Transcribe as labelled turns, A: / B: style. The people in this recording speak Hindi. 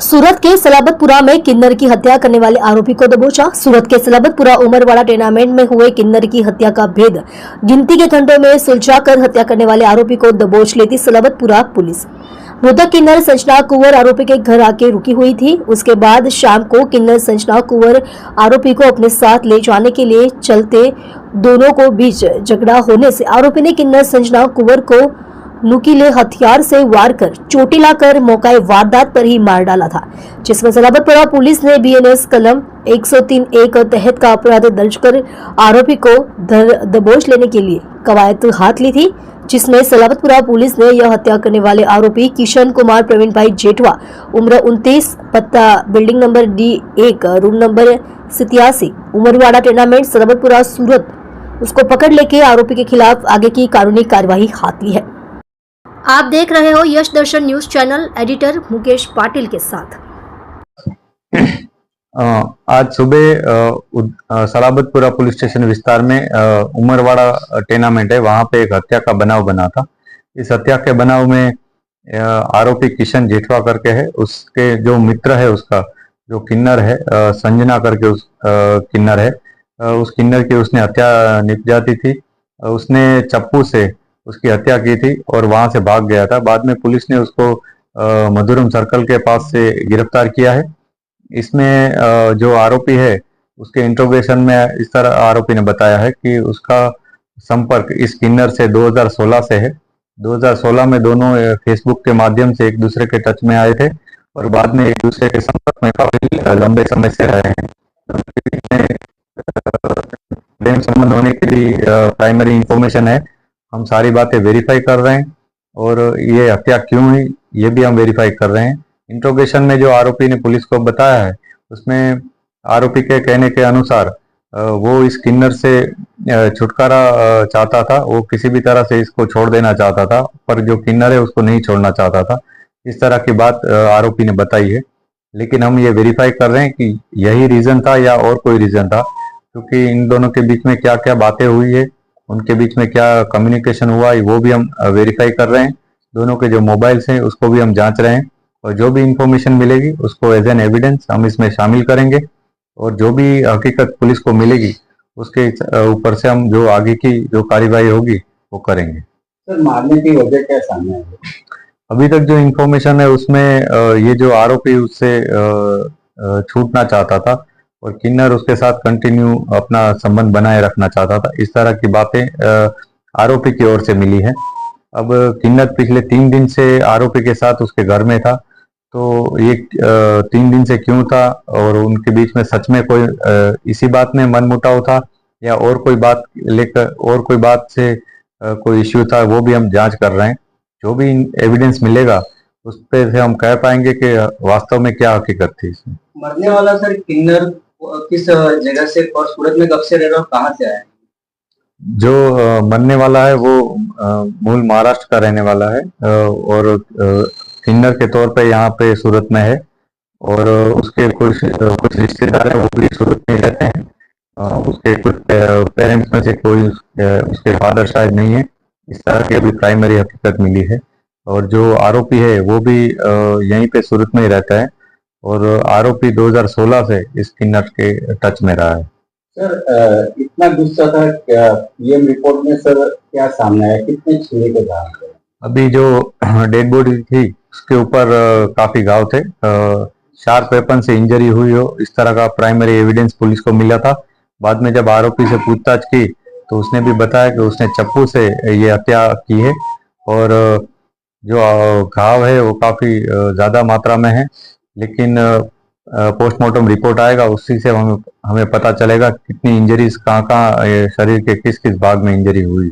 A: सूरत के सलाबतपुरा में किन्नर की हत्या करने वाले आरोपी को दबोचा। सूरत के सलाबतपुरा उमरवाड़ा टेनामेंट में हुए किन्नर की हत्या का भेद गिनती के घंटों में सुलझाकर हत्या करने वाले आरोपी को दबोच लेती सलाबतपुरा पुलिस। मृतक किन्नर संजना कुंवर आरोपी के घर आके रुकी हुई थी। उसके बाद शाम को किन्नर संजना कुंवर आरोपी को अपने साथ ले जाने के लिए चलते दोनों को बीच झगड़ा होने से आरोपी ने किन्नर संजना कुंवर को नुकीले हथियार से वार कर चोटी लाकर मौका वारदात पर ही मार डाला था, जिसमें सलाबतपुरा पुलिस ने बीएनएस कलम 103(1) तहत का अपराध दर्ज कर आरोपी को दबोच लेने के लिए कवायद हाथ ली थी, जिसमें सलाबतपुरा पुलिस ने यह हत्या करने वाले आरोपी किशन कुमार प्रवीण भाई जेठवा उम्र 29, पत्ता building number D1 room number 87 Umarwada tenement Salabatpura Surat, उसको पकड़ लेके आरोपी के खिलाफ आगे की कानूनी कार्यवाही हाथ ली है। आप देख रहे हो Yash Darshan news channel, editor Mukesh Patil के साथ।
B: आज सुबह सलाबतपुरा पुलिस स्टेशन विस्तार में उमरवाड़ा टेनामेंट है, वहां पे एक हत्या का बनाव बना था। इस हत्या के बनाव में आरोपी किशन जेठवा करके है, उसके जो मित्र है उसका जो किन्नर है संजना करके उस किन्नर है, उस किन्नर की उसने हत्या निपजाती थी। उसने चप्पू से उसकी हत्या की थी और वहां से भाग गया था। बाद में पुलिस ने उसको मधुरम सर्कल के पास से गिरफ्तार किया है। इसमें जो आरोपी है उसके इंट्रोगेशन में इस तरह आरोपी ने बताया है कि उसका संपर्क इस किन्नर से 2016 से है। 2016 में दोनों फेसबुक के माध्यम से एक दूसरे के टच में आए थे और बाद में एक दूसरे के संपर्क में काफी लंबे समय से रहे हैं। प्रेम संबंध होने की भी प्राइमरी इंफॉर्मेशन है। हम सारी बातें वेरीफाई कर रहे हैं और ये हत्या क्यों हुई ये भी हम वेरीफाई कर रहे हैं। इंट्रोगेशन में जो आरोपी ने पुलिस को बताया है उसमें आरोपी के कहने के अनुसार वो इस किन्नर से छुटकारा चाहता था, वो किसी भी तरह से इसको छोड़ देना चाहता था, पर जो किन्नर है उसको नहीं छोड़ना चाहता था। इस तरह की बात आरोपी ने बताई है, लेकिन हम ये वेरीफाई कर रहे हैं कि यही रीजन था या और कोई रीजन था, क्योंकि इन दोनों के बीच में क्या क्या बातें हुई है, उनके बीच में क्या कम्युनिकेशन हुआ वो भी हम वेरीफाई कर रहे हैं। दोनों के जो मोबाइल्स हैं उसको भी हम जांच रहे हैं और जो भी इंफॉर्मेशन मिलेगी उसको एज एन एविडेंस हम इसमें शामिल करेंगे और जो भी हकीकत पुलिस को मिलेगी उसके ऊपर से हम जो आगे की जो कार्यवाही होगी वो करेंगे।
C: सर, मारने की वजह क्या सामने आई?
B: अभी तक जो इंफॉर्मेशन है उसमें ये जो आरोपी उससे छूटना चाहता था और किन्नर उसके साथ कंटिन्यू अपना संबंध बनाए रखना चाहता था। इस तरह की बातें आरोपी की ओर से मिली है। अब किन्नर पिछले 3 दिन से आरोपी के साथ उसके घर में था, तो ये 3 दिन से क्यों था और उनके बीच में सच में कोई इसी बात में मनमुटाव था या और कोई बात लेकर और कोई बात से कोई इश्यू था, वो भी हम जांच कर रहे हैं। जो भी एविडेंस मिलेगा उस पे से हम कह पाएंगे कि वास्तव में क्या हकीकत थी इसमें।
C: मरने वाला सर किन्नर किस जगह से और सूरत में कब से रह रहा है, कहाँ से आया?
B: जो मरने वाला है वो मूल महाराष्ट्र का रहने वाला है और किन्नर के तौर पे यहाँ पे सूरत में है और उसके कुछ रिश्तेदार हैं वो भी सूरत में रहते हैं। उसके कुछ पेरेंट्स में से कोई उसके फादर शायद नहीं है। इस तरह की अभी प्राइमरी हकीकत मिली है और जो आरोपी है वो भी यहीं पे सूरत में ही रहता है और आरोपी 2016 से इस किन्नर के टच में रहा है।
C: सर, इतना गुस्सा था क्या पीएम रिपोर्ट में? सर, क्या सामने आया, कितने छुरी के घाव थे?
B: अभी जो डेड बॉडी थी उसके ऊपर काफी घाव थे, शार्प वेपन से इंजरी हुई हो इस तरह का प्राइमरी एविडेंस पुलिस को मिला था। बाद में जब आरोपी से पूछताछ की तो उसने भी बताया कि उसने चप्पू से ये हत्या की है और जो घाव है वो काफी ज्यादा मात्रा में है, लेकिन पोस्टमार्टम रिपोर्ट आएगा उसी से हमें पता चलेगा कितनी इंजरीज कहाँ कहाँ शरीर के किस किस भाग में इंजरी हुई।